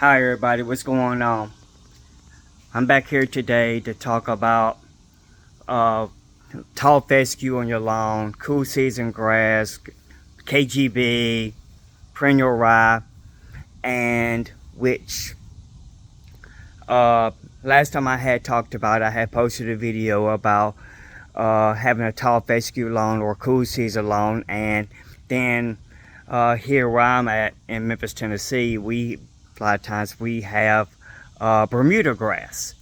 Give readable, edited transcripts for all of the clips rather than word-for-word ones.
Hi everybody, what's going on? I'm back here today to talk about uh, tall fescue on your lawn, cool season grass, KGB, perennial rye, and which last time I had talked about, I had posted a video about having a tall fescue lawn or cool season lawn, and then here where I'm at in Memphis, Tennessee, a lot of times we have bermuda grass,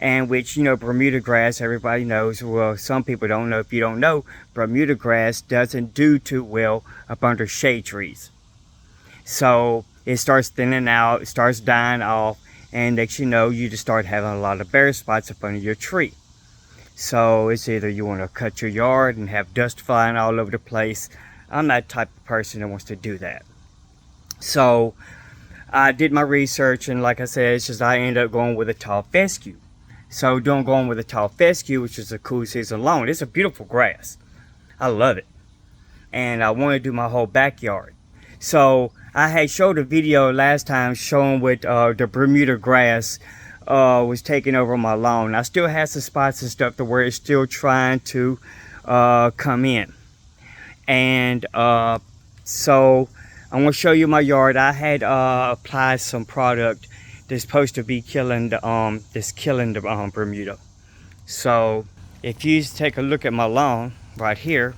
and which, you know, bermuda grass, everybody knows. Well, some people don't know. If you don't know, bermuda grass doesn't do too well up under shade trees, so it starts thinning out, it starts dying off, and next you know, you just start having a lot of bare spots up under your tree. So it's either you want to cut your yard and have dust flying all over the place. I'm that type of person that wants to do that. So I did my research, and like I said, it's just I ended up going with a tall fescue. So going with a tall fescue, which is a cool season lawn. It's a beautiful grass. I love it. And I want to do my whole backyard. So I had showed a video last time showing what the Bermuda grass was taking over my lawn. I still have some spots and stuff to where it's still trying to come in. And so I'm going to show you my yard. I had applied some product that's supposed to be killing the Bermuda. So if you take a look at my lawn right here,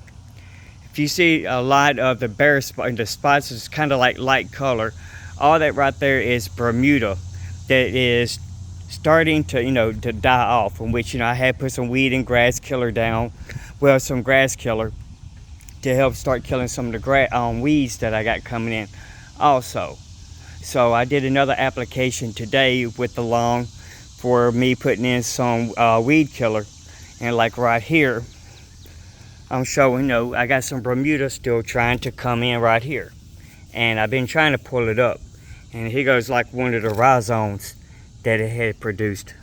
if you see a lot of the bare the spots is kind of like light color, all that right there is Bermuda that is starting to, you know, to die off. In which, you know, I had put some weed and grass killer down, well, some grass killer to help start killing some of the weeds that I got coming in also. So I did another application today with the lawn for me putting in some weed killer, and like right here I'm showing, you know, I got some Bermuda still trying to come in right here, and I've been trying to pull it up, and here goes like one of the rhizomes that it had produced.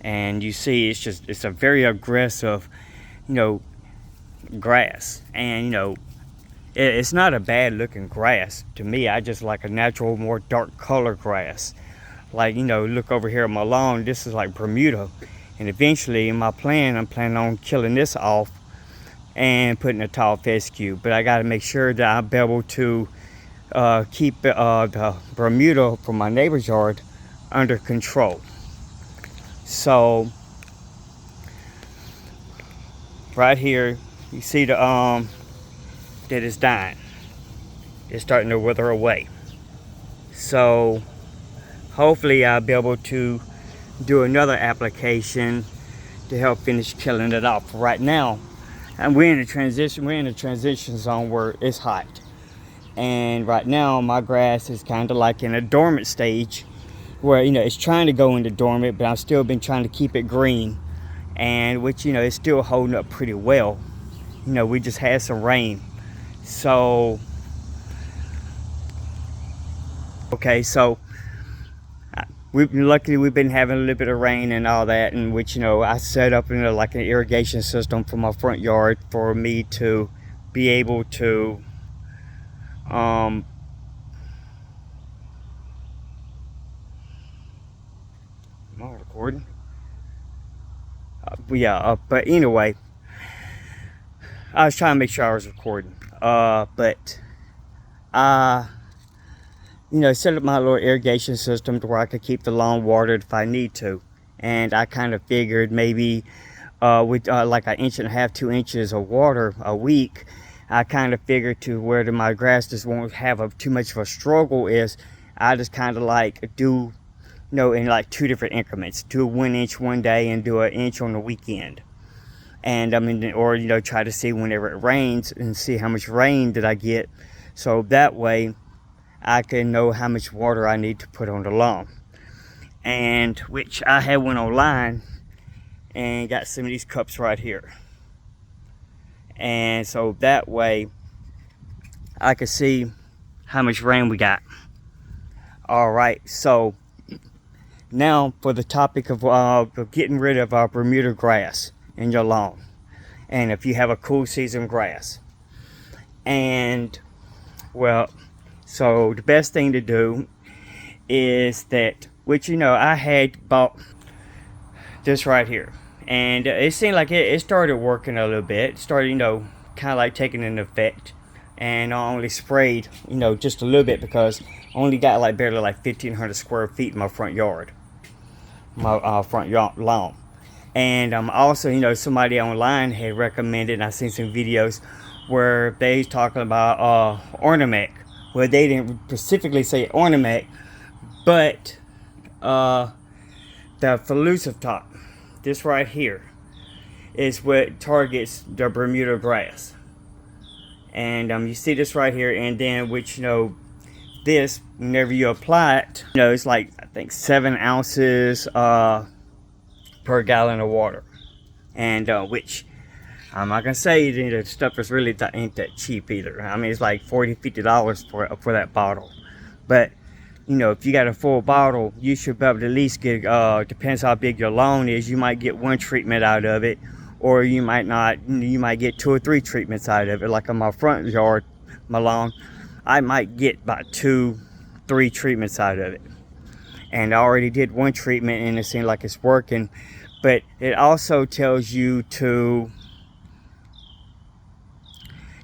And you see it's a very aggressive, you know, grass. And you know, it's not a bad looking grass to me. I just like a natural, more dark color grass. Like, you know, look over here at my lawn, this is like Bermuda, and eventually in my plan I'm planning on killing this off and putting a tall fescue. But I got to make sure that I'll be able to keep the Bermuda from my neighbor's yard under control. So right here you see the that is dying. It's starting to wither away. So hopefully I'll be able to do another application to help finish killing it off. Right now, and we're in a transition zone where it's hot. And right now my grass is kind of like in a dormant stage where, you know, it's trying to go into dormant, but I've still been trying to keep it green, and which, you know, it's still holding up pretty well. You know, we just had some rain. So okay, so we've been having a little bit of rain and all that, in which, you know, I set up like an irrigation system for my front yard for me to be able to am I recording? But anyway, I was trying to make sure I was recording. But you know, set up my little irrigation system to where I could keep the lawn watered if I need to. And I kind of figured maybe with like an 1.5 inches, 2 inches of water a week, I kind of figured to where my grass just won't have too much of a struggle is I just kind of like do, you know, in like 2 different increments. Do 1 inch one day and do 1 inch on the weekend. And I mean, or, you know, try to see whenever it rains and see how much rain did I get. So that way I can know how much water I need to put on the lawn. And which I had went online and got some of these cups right here. And so that way I could see how much rain we got. All right, so now for the topic of getting rid of our Bermuda grass in your lawn, and if you have a cool season grass. And well, so the best thing to do is that, which I had bought this right here, and it seemed like it started working a little bit. It started, kind of like taking an effect, and I only sprayed, just a little bit, because I only got like barely like 1,500 square feet in my front yard, my front yard lawn. And also, somebody online had recommended, and I seen some videos where they talking about ornament. Well, they didn't specifically say ornament, but the elusive top, this right here, is what targets the Bermuda grass. And you see this right here, and then which this, whenever you apply it, it's like, I think 7 ounces per gallon of water. And which I'm not gonna say the stuff is really ain't that cheap either. I mean, it's like $40-$50 for that bottle. But if you got a full bottle, you should be able to at least get, depends how big your lawn is, you might get 1 treatment out of it, or you might not. You might get 2 or 3 treatments out of it. Like on my front yard, my lawn, I might get about 2-3 treatments out of it. And I already did 1 treatment, and it seemed like it's working. But it also tells you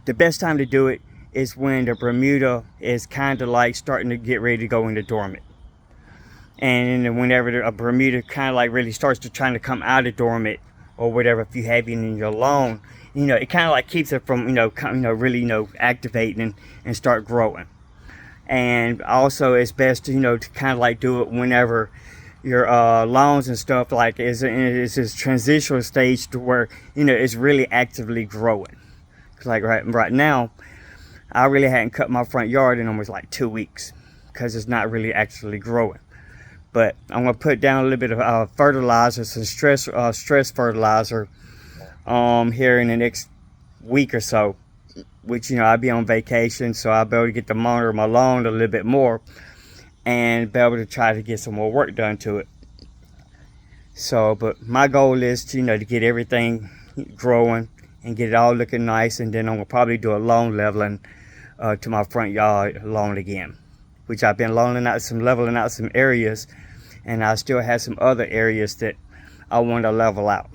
the best time to do it is when the Bermuda is kind of like starting to get ready to go into dormant. And then whenever a Bermuda kind of like really starts to trying to come out of dormant, or whatever, if you have it in your lawn, it kind of like keeps it from really activating and start growing. And also it's best to to kind of like do it whenever your lawns and stuff like is in this transitional stage to where it's really actively growing. Cause like right now, I really hadn't cut my front yard in almost like 2 weeks, because it's not really actually growing. But I'm gonna put down a little bit of fertilizer, some stress fertilizer, here in the next week or so. Which I'll be on vacation, so I'll be able to get to monitor my lawn a little bit more, and be able to try to get some more work done to it. So, but my goal is to to get everything growing and get it all looking nice, and then I'm gonna probably do a lawn leveling to my front yard lawn again, which I've been leveling out some areas, and I still have some other areas that I want to level out.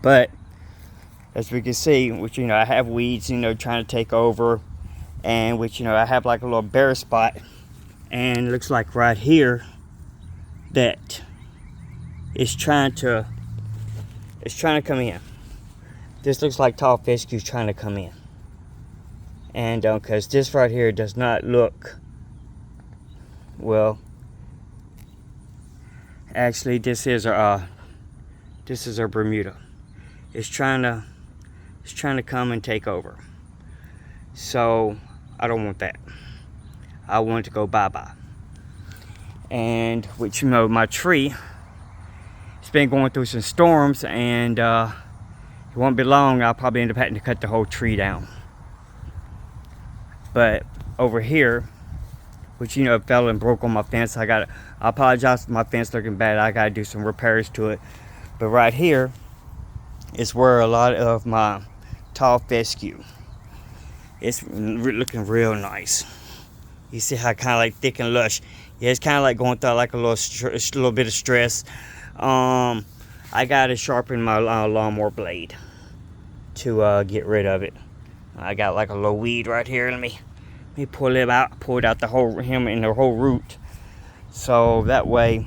But as we can see, which I have weeds trying to take over, and which I have like a little bare spot, and it looks like right here that it's trying to come in. This looks like tall fescue is trying to come in, and because this right here does not look well. Actually, this is our Bermuda. It's trying to come and take over. So I don't want that. I want it to go bye-bye. And which my tree, it's been going through some storms, and it won't be long, I'll probably end up having to cut the whole tree down. But over here, which it fell and broke on my fence, I apologize for my fence looking bad. I gotta do some repairs to it. But right here is where a lot of my tall fescue, it's looking real nice. You see how kind of like thick and lush. Yeah, it's kind of like going through like a little bit of stress. I gotta sharpen my lawnmower blade to get rid of it. I got like a little weed right here. Let me pull it out. Pulled out the whole root, so that way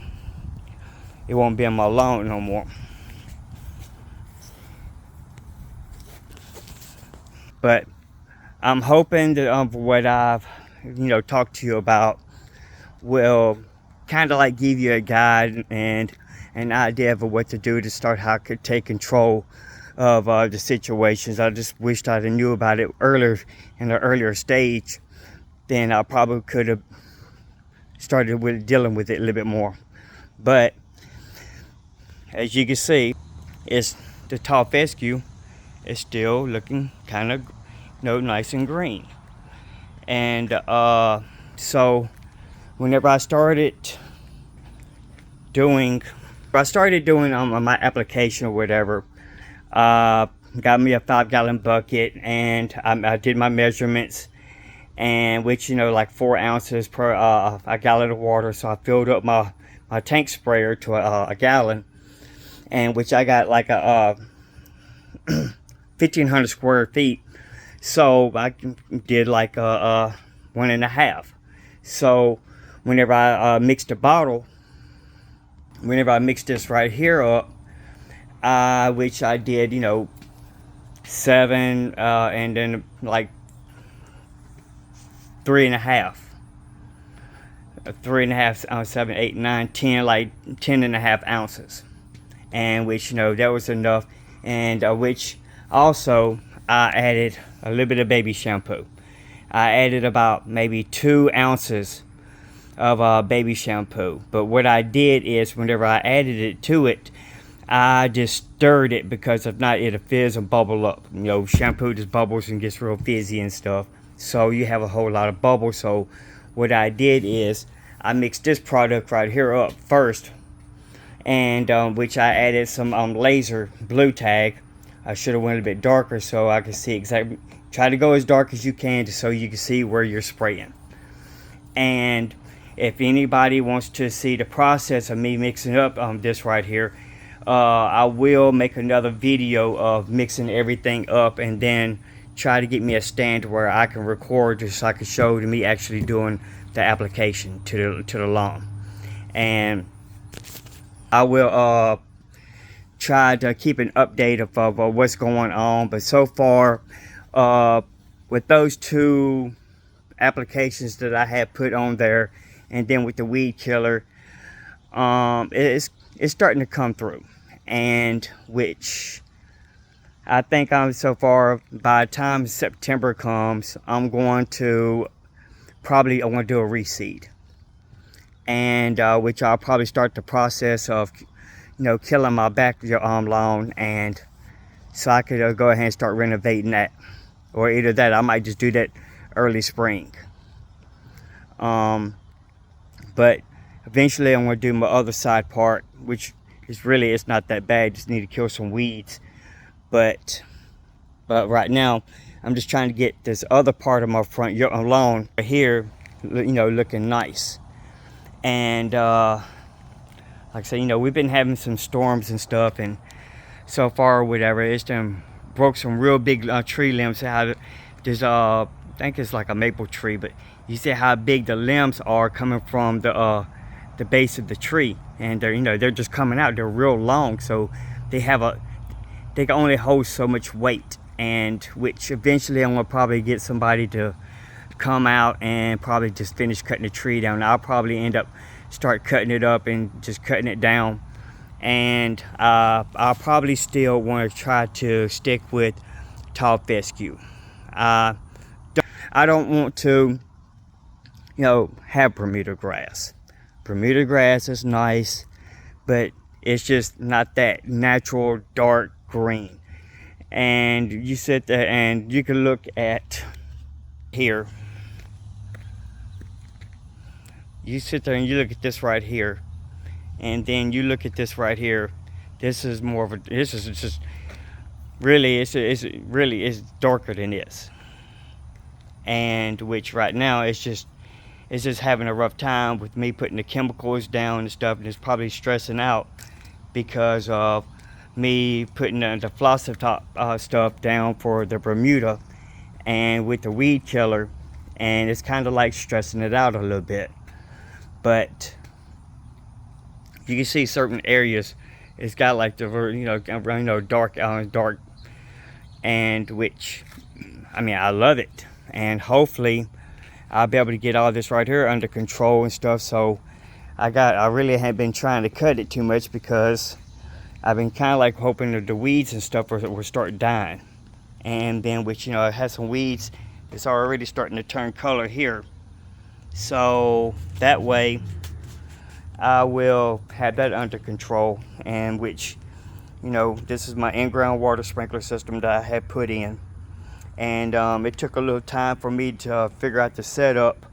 it won't be on my lawn no more. But I'm hoping that what I've talked to you about will kind of like give you a guide and an idea of what to do to start how I could take control of the situations. I just wished I knew about it earlier, in the earlier stage. Then I probably could have started with dealing with it a little bit more. But as you can see, it's the tall fescue is still looking kind of nice and green. And so whenever I started doing my application or whatever, got me a 5-gallon bucket, and I did my measurements, and which, you know, like 4 ounces per a gallon of water. So I filled up my tank sprayer to a gallon, and which I got like a 1,500 square feet. So I did like a 1.5. So whenever I mixed the bottle, whenever I mixed this right here up, which I did, you know, 7 and then like 3.5, 3.5, 7, 8, 9, 10, like 10.5 ounces, and which, you know, that was enough, and which also I added a little bit of baby shampoo. I added about maybe 2 ounces of baby shampoo. But what I did is, whenever I added it to it, I just stirred it, because if not, it'll fizz and bubble up. You know, shampoo just bubbles and gets real fizzy and stuff. So you have a whole lot of bubbles. So what I did is I mixed this product right here up first, and which I added some laser blue tag. I should have went a bit darker so I could see exactly. Try to go as dark as you can so you can see where you're spraying. And if anybody wants to see the process of me mixing up this right here, I will make another video of mixing everything up, and then try to get me a stand where I can record, just so I can show to me actually doing the application to the lawn. And I will try to keep an update of what's going on. But so far, with those 2 applications that I had put on there, and then with the weed killer, it's starting to come through, and which I think so far, by the time September comes, I'm going to probably do a reseed, and which I'll probably start the process of, you know, killing my backyard lawn, and so I could go ahead and start renovating that, or either that, I might just do that early spring. But eventually I'm going to do my other side part, which is really, it's not that bad, just need to kill some weeds. But right now I'm just trying to get this other part of my front lawn here, you know, looking nice. And like I say, you know, we've been having some storms and stuff, and so far, whatever, it's done broke some real big tree limbs. There's I think it's like a maple tree, but you see how big the limbs are coming from the base of the tree, and they're, you know, they're just coming out. They're real long, so they can only hold so much weight, and which eventually I'm gonna probably get somebody to come out and probably just finish cutting the tree down. I'll probably end up start cutting it up and just cutting it down, and I'll probably still want to try to stick with tall fescue. I don't want to, you know, have Bermuda grass. Bermuda grass is nice, but it's just not that natural dark green. And you sit there and you can look at here. You sit there and you look at this right here, and then you look at this right here. This is more of a, this is just really, it's really darker than this, and which right now it's just having a rough time with me putting the chemicals down and stuff, and it's probably stressing out because of me putting the flosser top stuff down for the Bermuda and with the weed killer, and it's kind of like stressing it out a little bit. But you can see certain areas it's got like the, you know, dark, and which, I mean, I love it, and hopefully I'll be able to get all this right here under control and stuff. So I really haven't been trying to cut it too much, because I've been kind of like hoping that the weeds and stuff will start dying, and then which, you know, it has some weeds that's already starting to turn color here. So that way I will have that under control, and which, you know, this is my in-ground water sprinkler system that I had put in, and it took a little time for me to figure out the setup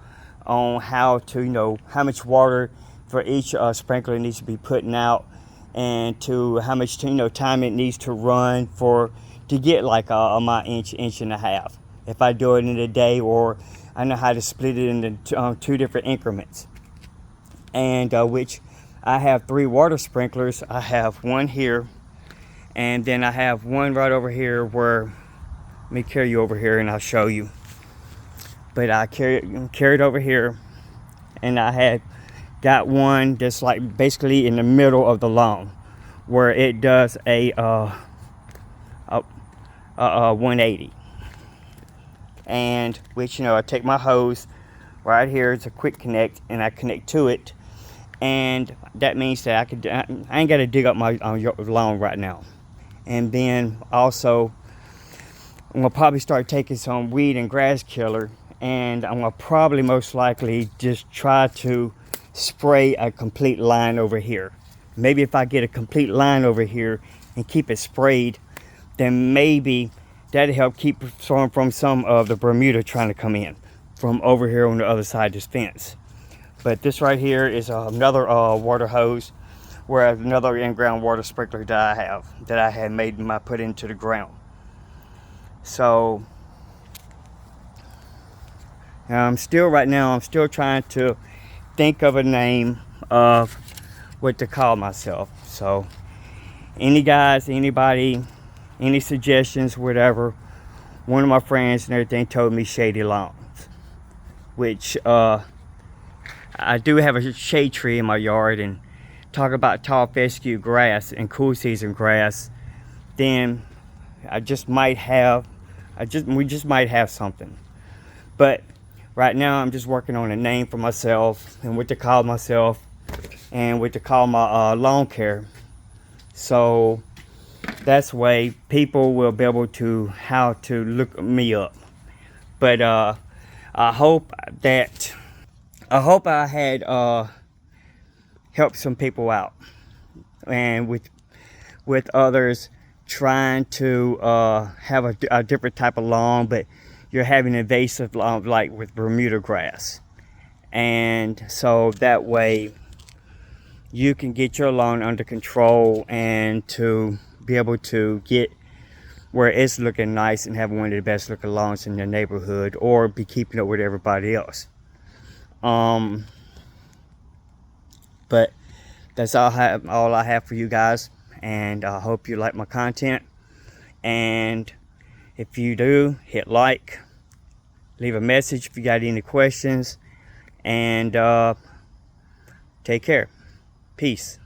on how to, you know, how much water for each sprinkler needs to be putting out, and to how much, you know, time it needs to run to get like my inch and a half. If I do it in a day, or I know how to split it into two different increments. And which I have 3 water sprinklers. I have one here, and then I have one right over here where, let me carry you over here and I'll show you. But I carried over here, and I had got one that's like basically in the middle of the lawn, where it does a 180. And which, you know, I take my hose right here, it's a quick connect, and I connect to it, and that means that I ain't got to dig up my lawn right now. And then also I'm gonna probably start taking some weed and grass killer, and I'm gonna probably most likely just try to spray a complete line over here. Maybe if I get a complete line over here and keep it sprayed, then maybe that'll help keep from some of the bermuda trying to come in from over here on the other side of this fence. But this right here is another water hose, whereas another in-ground water sprinkler that I had made and I put into the ground. So I'm still trying to think of a name of what to call myself. So anybody, any suggestions, whatever. One of my friends and everything told me Shady Lawns, which I do have a shade tree in my yard, and talk about tall fescue grass and cool season grass, then we just might have something. But right now I'm just working on a name for myself and what to call myself and what to call my lawn care. So that's way people will be able to how to look me up. But I hope I had helped some people out, and with others trying to have a different type of lawn, but you're having invasive lawn like with Bermuda grass. And so that way you can get your lawn under control and to be able to get where it's looking nice and have one of the best looking lawns in your neighborhood, or be keeping up with everybody else. But that's all I have for you guys, and I hope you like my content. And if you do, hit like, leave a message if you got any questions, and take care. Peace.